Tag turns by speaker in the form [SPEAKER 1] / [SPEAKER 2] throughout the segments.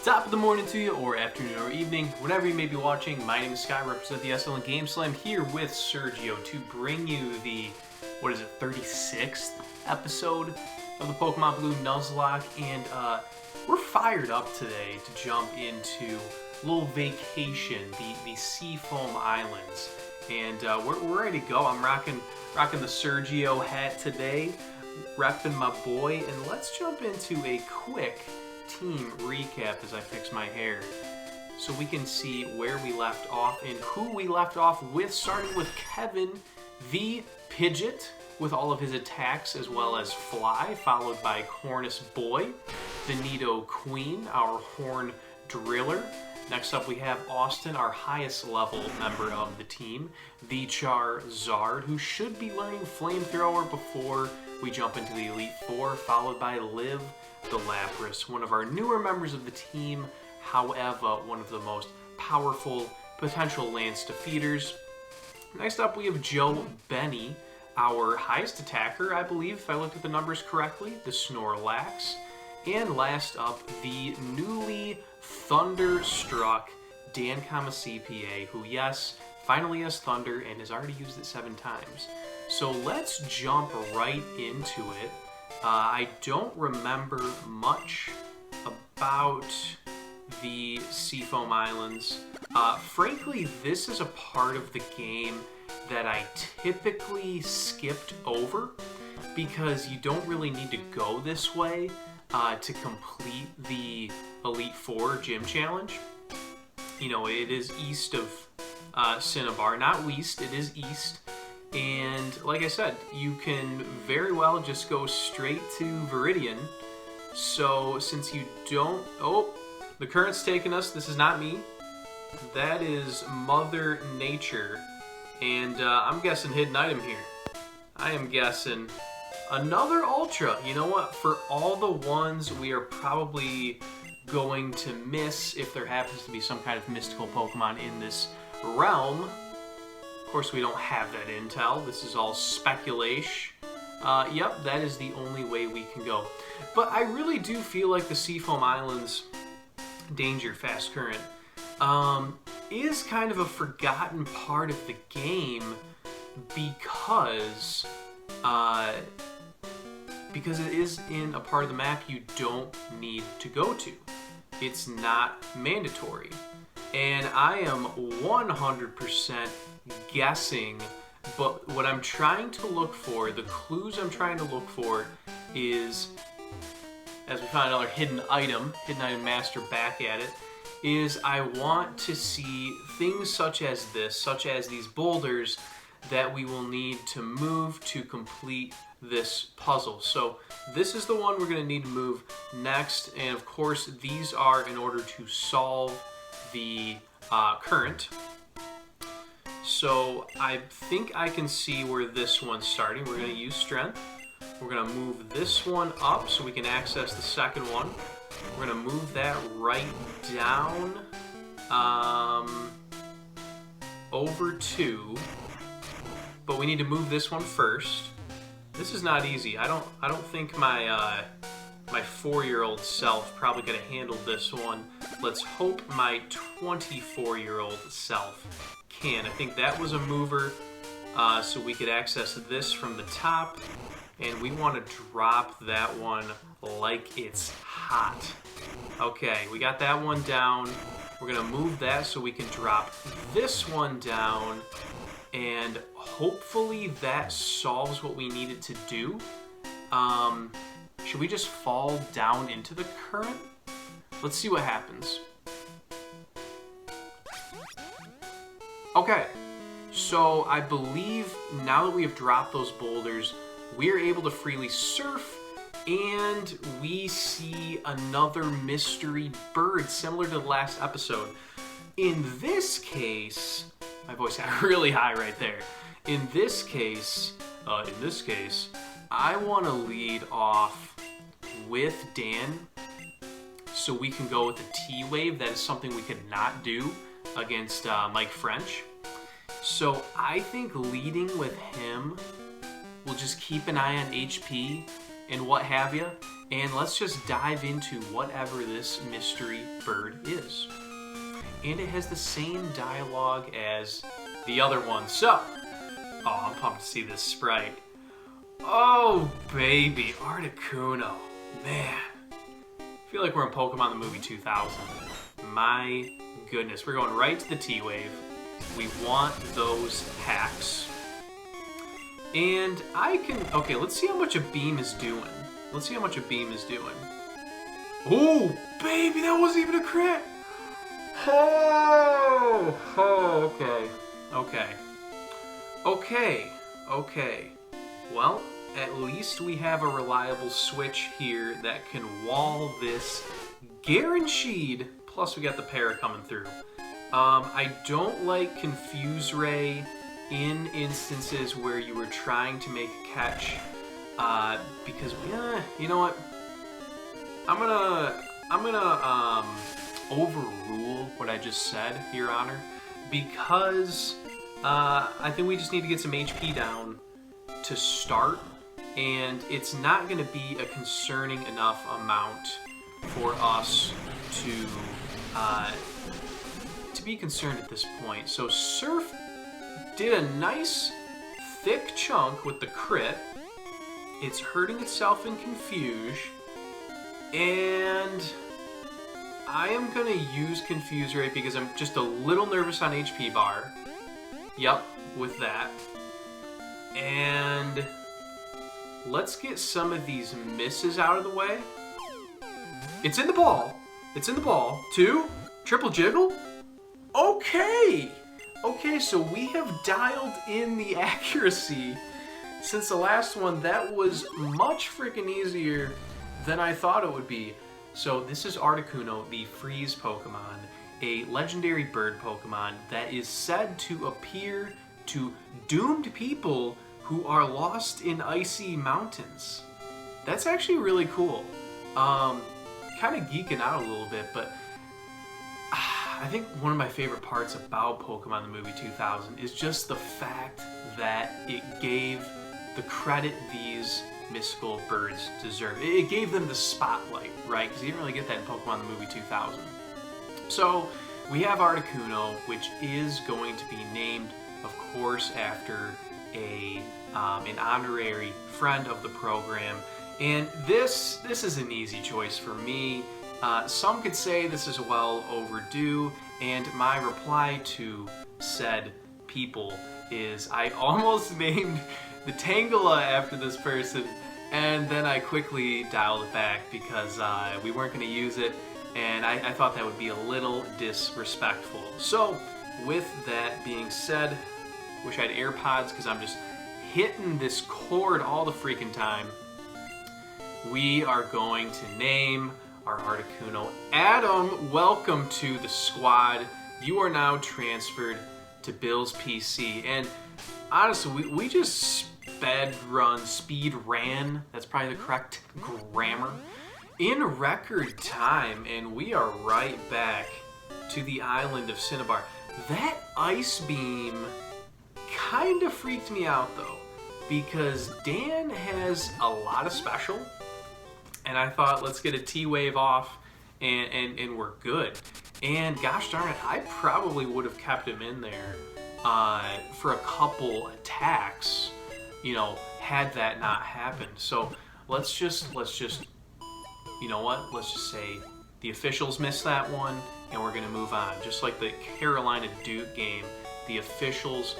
[SPEAKER 1] Top of the morning to you, or afternoon or evening, whenever you may be watching. My name is Sky, represent the SLN Game Slam, here with Sergio to bring you the, 36th episode of the Pokemon Blue Nuzlocke, and we're fired up today to jump into a little vacation, the Seafoam Islands, and we're ready to go. I'm rocking the Sergio hat today, repping my boy, and let's jump into a quick team recap as I fix my hair so we can see where we left off and who we left off with, starting with Kevin the Pidgeot with all of his attacks as well as Fly, followed by Cornus Boy, the Nido Queen, our Horn Driller. Next up we have Austin, our highest level member of the team, the Charizard, who should be learning Flamethrower before we jump into the Elite Four, followed by Liv the Lapras, one of our newer members of the team, however, one of the most powerful potential Lance defeaters. Next up we have Joe Benny, our highest attacker, I believe, if I looked at the numbers correctly, the Snorlax. And last up, the newly thunderstruck Dan CPA, who, yes, finally has Thunder and has already used it 7 times. So let's jump right into it. I don't remember much about the Seafoam Islands. Frankly, this is a part of the game that I typically skipped over because you don't really need to go this way to complete the Elite Four Gym Challenge. You know, it is east of Cinnabar, not west, it is east. And like I said, you can very well just go straight to Viridian. So since you don't... Oh, the current's taking us. This is not me. That is Mother Nature. And I'm guessing hidden item here. I am guessing another Ultra. You know what? For all the ones we are probably going to miss if there happens to be some kind of mystical Pokemon in this realm. Of course, we don't have that intel. This is all speculation. Yep, that is the only way we can go. But I really do feel like the Seafoam Islands Danger Fast Current is kind of a forgotten part of the game because it is in a part of the map you don't need to go to. It's not mandatory. And I am 100% guessing, but what I'm trying to look for, the clues I'm trying to look for is, as we find another hidden item master back at it, is I want to see things such as this, such as these boulders that we will need to move to complete this puzzle. So this is the one we're going to need to move next, and of course these are in order to solve the current. So I think I can see where this one's starting. We're going to use Strength. We're going to move this one up so we can access the second one. We're going to move that right down over 2. But we need to move this one first. This is not easy. I don't think my my 4-year-old self probably could have handled this one. Let's hope my 24-year-old self can. I think that was a mover, so we could access this from the top, and we want to drop that one like it's hot. Okay, we got that one down. We're gonna move that so we can drop this one down, and hopefully that solves what we needed to do. Should we just fall down into the current? Let's see what happens. Okay, so I believe now that we have dropped those boulders, we are able to freely surf, and we see another mystery bird similar to the last episode. In this case, my voice got really high right there. In this case, I want to lead off with Dan so we can go with a T-Wave. That is something we could not do against Mike French. So I think leading with him will just keep an eye on HP and what have you, And let's just dive into whatever this mystery bird is. And it has the same dialogue as the other one. So, oh, I'm pumped to see this sprite. Oh, baby, Articuno. Man. I feel like we're in Pokemon the Movie 2000. My goodness. We're going right to the T-Wave. We want those packs. And I can... Okay, let's see how much a beam is doing. Let's see how much a beam is doing. Oh, baby, that wasn't even a crit. Oh, okay. Well, at least we have a reliable switch here that can wall this guaranteed. Plus, we got the para coming through. I don't like Confuse Ray in instances where you were trying to make a catch, because you know what? I'm gonna overrule what I just said, Your Honor, because I think we just need to get some HP down to start, and it's not going to be a concerning enough amount for us to be concerned at this point. So Surf did a nice thick chunk with the crit. It's hurting itself in Confuse, and I am going to use Confuse Ray because I'm just a little nervous on HP bar. Yep, with that. And let's get some of these misses out of the way. It's in the ball. It's in the ball. 2, triple jiggle. Okay. Okay, so we have dialed in the accuracy since the last one. That was much freaking easier than I thought it would be. So this is Articuno, the Freeze Pokemon, a legendary bird Pokemon that is said to appear to doomed people who are lost in icy mountains. That's actually really cool. Kind of geeking out a little bit, but I think one of my favorite parts about Pokemon the Movie 2000 is just the fact that it gave the credit these mystical birds deserve. It gave them the spotlight, right? Because you didn't really get that in Pokemon the Movie 2000. So we have Articuno, which is going to be named, of course, after an honorary friend of the program. And this is an easy choice for me. Some could say this is well overdue, and my reply to said people is I almost named the Tangela after this person, and then I quickly dialed it back because we weren't going to use it, and I thought that would be a little disrespectful. So with that being said, wish I had AirPods because I'm just hitting this cord all the freaking time. We are going to name our Articuno Adam. Welcome to the squad. You are now transferred to Bill's PC. And honestly, we just speed ran, that's probably the correct grammar, in record time, and we are right back to the island of Cinnabar. That ice beam kind of freaked me out though, because Dan has a lot of special, and I thought, let's get a T-Wave off, and we're good. And gosh darn it, I probably would have kept him in there for a couple attacks, you know, had that not happened. So let's just, you know what? Let's just say the officials missed that one, and we're gonna move on. Just like the Carolina Duke game, the officials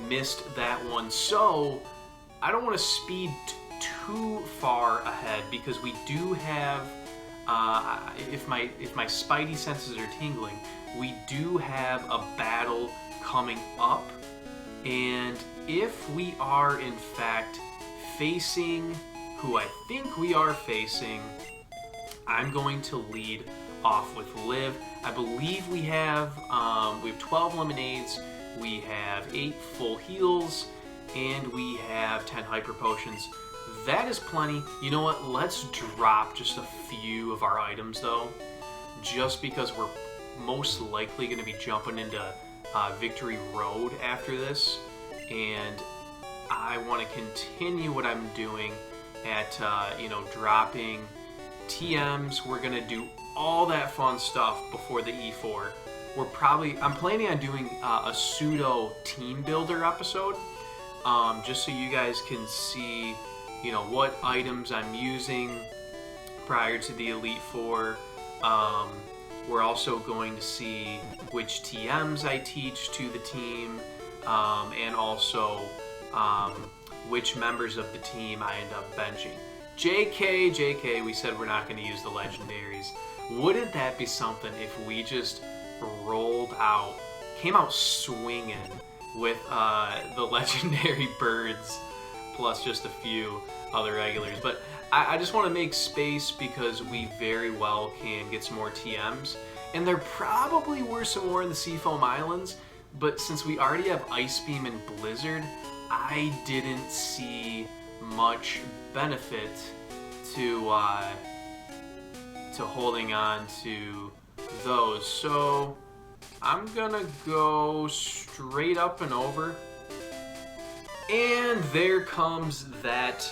[SPEAKER 1] missed that one. So I don't want to speed too far ahead because we do have, if my spidey senses are tingling, we do have a battle coming up, and if we are in fact facing who I think we are facing, I'm going to lead off with Liv. I believe we have 12 lemonades, we have 8 full heals, and we have 10 hyper potions. That is plenty. You know what? Let's drop just a few of our items though, just because we're most likely going to be jumping into Victory Road after this, and I want to continue what I'm doing at you know, dropping TMs. We're gonna do all that fun stuff before the E4. I'm planning on doing a pseudo team builder episode, just so you guys can see, you know, what items I'm using prior to the Elite Four. We're also going to see which TMs I teach to the team, and also which members of the team I end up benching. JK, we said we're not going to use the legendaries. Wouldn't that be something if we just came out swinging with the legendary birds plus just a few other regulars? But I just want to make space because we very well can get some more TMs. And there probably were some more in the Seafoam Islands, but since we already have Ice Beam and Blizzard, I didn't see much benefit to holding on to those. So I'm gonna go straight up and over. And there comes that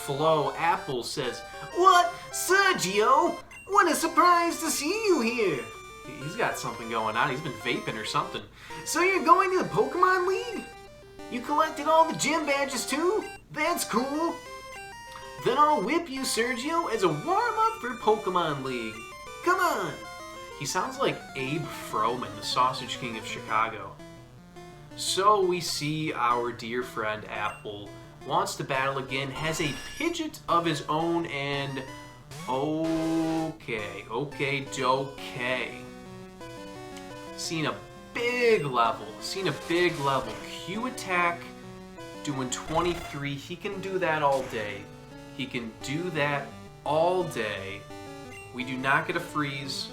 [SPEAKER 1] flow. Apple says, "What, Sergio? What a surprise to see you here." He's got something going on. He's been vaping or something. "So you're going to the Pokemon League? You collected all the gym badges too? That's cool. Then I'll whip you, Sergio, as a warm-up for Pokemon League. Come on." He sounds like Abe Froman, the Sausage King of Chicago. So we see our dear friend Apple wants to battle again, has a Pidgeot of his own, and okay. Seen a big level. Q attack, doing 23. He can do that all day. We do not get a freeze,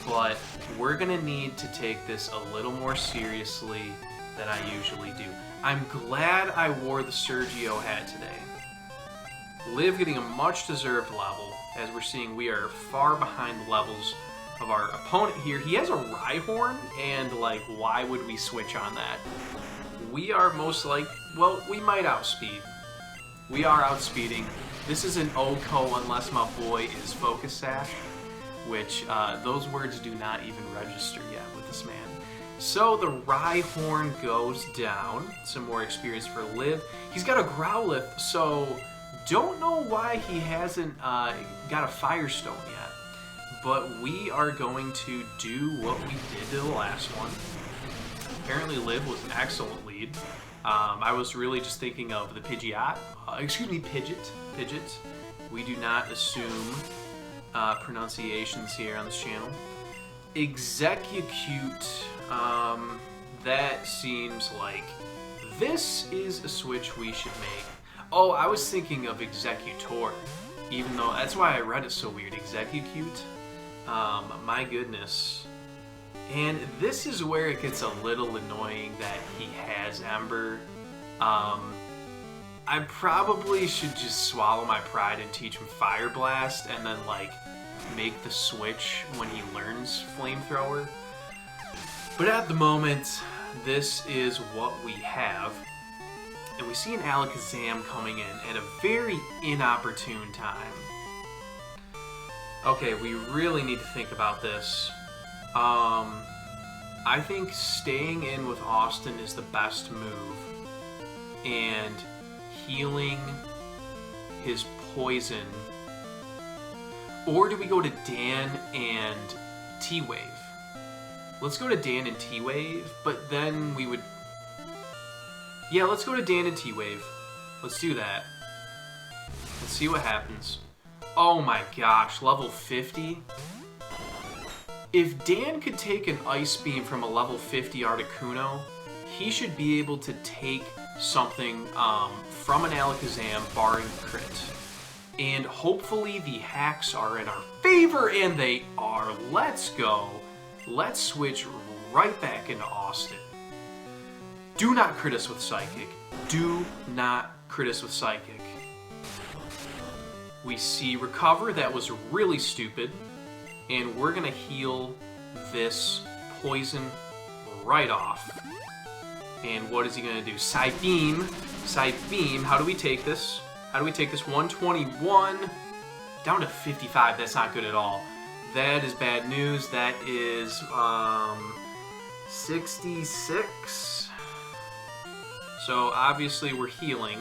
[SPEAKER 1] but we're gonna need to take this a little more seriously than I usually do. I'm glad I wore the Sergio hat today. Liv getting a much deserved level. As we're seeing, we are far behind the levels of our opponent here. He has a Rhyhorn, and like, why would we switch on that? We are most like, well, we might outspeed. We are outspeeding. This is an OCO unless my boy is Focus Sash, which those words do not even register yet with this man. So the Rhyhorn goes down. Some more experience for Liv. He's got a Growlithe, so don't know why he hasn't got a Firestone yet. But we are going to do what we did to the last one. Apparently Liv was an excellent lead. I was really just thinking of the Pidgeot. Pidgeot. We do not assume pronunciations here on this channel. Execute. That seems like this is a switch we should make. Oh, I was thinking of Executor, even though that's why I read it so weird. Execute. My goodness. And this is where it gets a little annoying that he has Ember. I probably should just swallow my pride and teach him Fire Blast and then like make the switch when he learns Flamethrower. But at the moment, this is what we have. And we see an Alakazam coming in at a very inopportune time. Okay, we really need to think about this. I think staying in with Austin is the best move, and healing his poison. Or do we go to Dan and T-Wave? Let's go to Dan and T-Wave, but then we would... Yeah, let's go to Dan and T-Wave. Let's do that. Let's see what happens. Oh my gosh, level 50? If Dan could take an Ice Beam from a level 50 Articuno, he should be able to take something from an Alakazam, barring crit. And hopefully the hacks are in our favor, and they are. Let's go. Let's switch right back into Austin. Do not crit us with Psychic. Do not crit us with Psychic. We see Recover. That was really stupid. And we're going to heal this poison right off. And what is he going to do? Psybeam. Psybeam. How do we take this? 121. Down to 55. That's not good at all. That is bad news. That is 66. So obviously we're healing.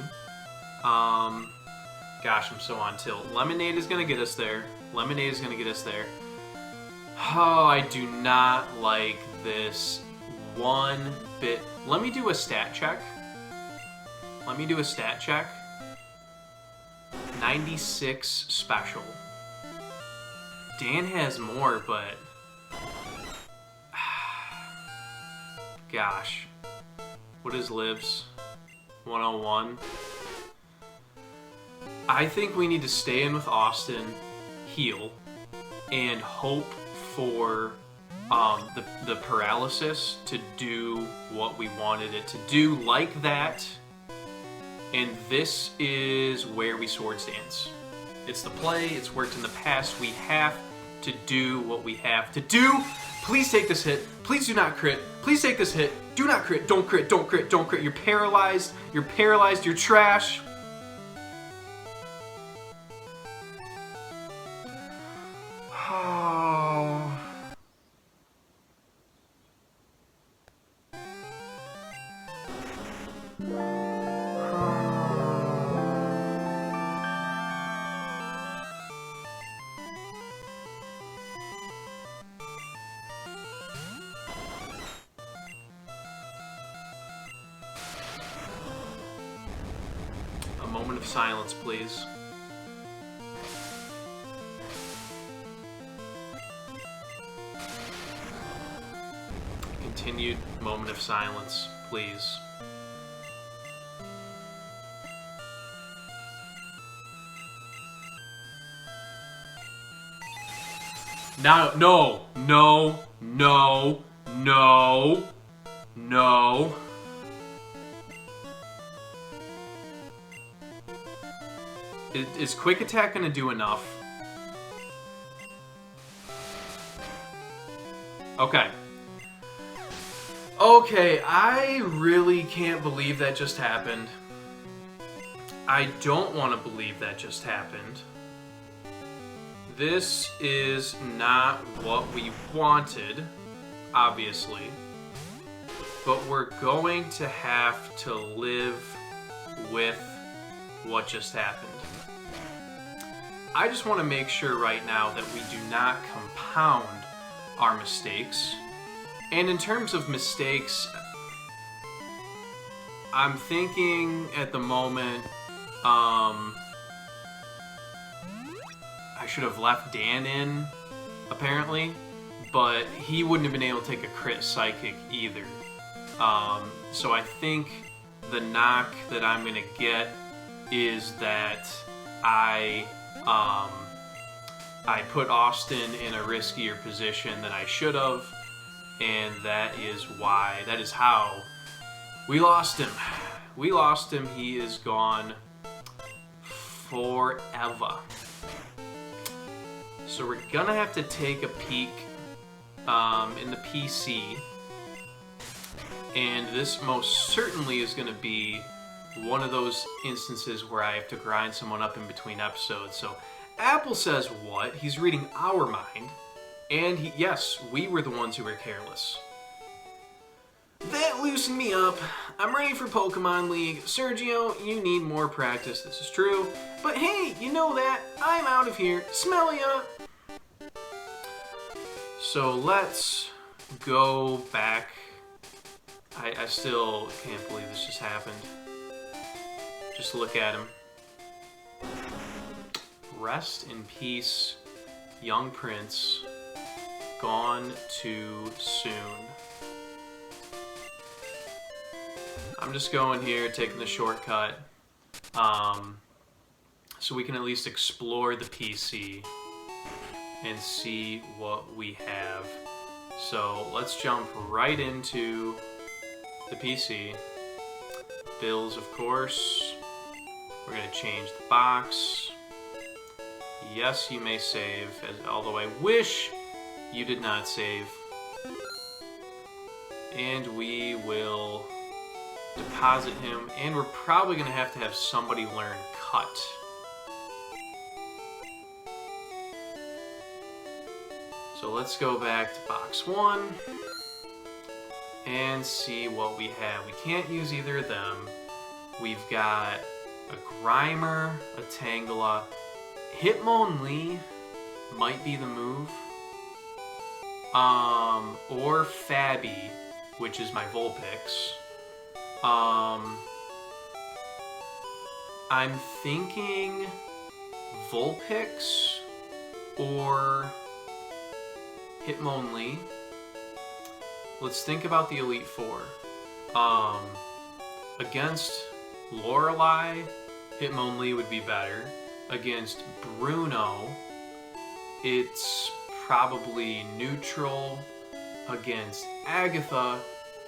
[SPEAKER 1] Gosh, I'm so on tilt. Lemonade is going to get us there. Lemonade is going to get us there. Oh, I do not like this one bit. Let me do a stat check. 96 special. Dan has more, but... Gosh. What is Livs? 101. I think we need to stay in with Austin, heal, and hope for the paralysis to do what we wanted it to do, like that. And this is where we swords dance. It's the play, it's worked in the past. We have to do what we have to do. Please take this hit. Please do not crit. Please take this hit. Do not crit. Don't crit. Don't crit. Don't crit. You're paralyzed. You're paralyzed. You're trash. Oh. A moment of silence, please. Continued moment of silence, please. Now, no, no, no, no, no. Is quick attack gonna do enough? Okay. Okay, I really can't believe that just happened. I don't want to believe that just happened. This is not what we wanted, obviously. But we're going to have to live with what just happened. I just want to make sure right now that we do not compound our mistakes. And in terms of mistakes, I'm thinking at the moment, I should have left Dan in, apparently, but he wouldn't have been able to take a crit psychic either. So I think the knock that I'm going to get is that I put Austin in a riskier position than I should have. And that is why, that is how we lost him. We lost him. He is gone forever. So we're gonna have to take a peek in the PC. And this most certainly is gonna be one of those instances where I have to grind someone up in between episodes. So Apple says what? He's reading our mind. And yes, we were the ones who were careless. That loosened me up. I'm ready for Pokemon League. Sergio, you need more practice. This is true. But hey, you know that. I'm out of here. Smell ya. So let's go back. I still can't believe this just happened. Just look at him. Rest in peace, young prince. Gone too soon. I'm just going here, taking the shortcut, so we can at least explore the PC and see what we have. So let's jump right into the PC. Bills, of course. We're going to change the box. Yes, you may save, although I wish you did not save. And we will deposit him, and we're probably going to have somebody learn cut. So let's go back to box 1 and see what we have. We can't use either of them. We've got a Grimer, a Tangela. Hitmonlee might be the move. Or Fabi, which is my Vulpix. I'm thinking Vulpix or Hitmonlee. Let's think about the Elite Four. Against Lorelei, Hitmonlee would be better. Against Bruno, it's probably neutral. Against Agatha,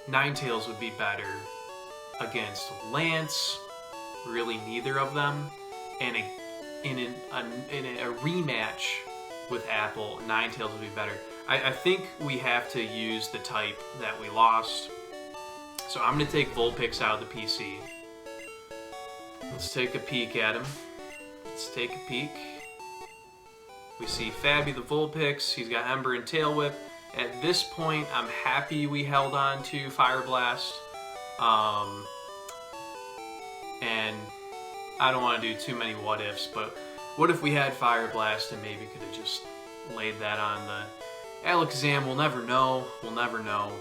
[SPEAKER 1] Ninetales would be better. Against Lance, really neither of them. And in a rematch with Apple, Ninetales would be better. I think we have to use the type that we lost. So I'm going to take Vulpix out of the PC. Let's take a peek at him. Let's take a peek. We see Fabi the Vulpix. He's got Ember and Tail Whip. At this point, I'm happy we held on to Fire Blast. And I don't want to do too many what ifs, but what if we had Fire Blast and maybe could have just laid that on the Alakazam? We'll never know. We'll never know.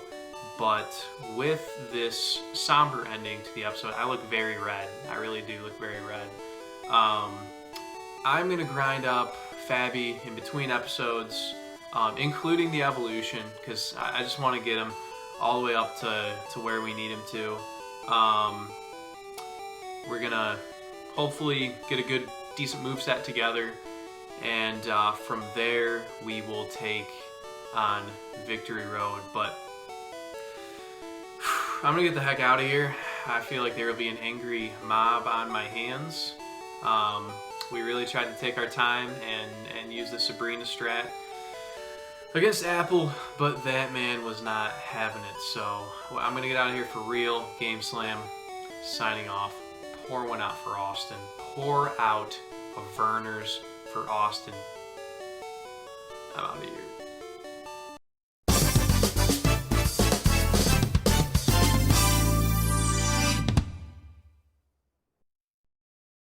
[SPEAKER 1] But with this somber ending to the episode, I look very red. I really do look very red. I'm going to grind up Fabi in between episodes, including the evolution, because I just want to get him all the way up to where we need him to. We're going to hopefully get a good, decent moveset together, and from there we will take on Victory Road. But I'm going to get the heck out of here. I feel like there will be an angry mob on my hands. We really tried to take our time and use the Sabrina strat against Apple, but that man was not having it. So I'm going to get out of here for real. Game Slam signing off. Pour one out for Austin. Pour out a Verner's for Austin. I'm out of here.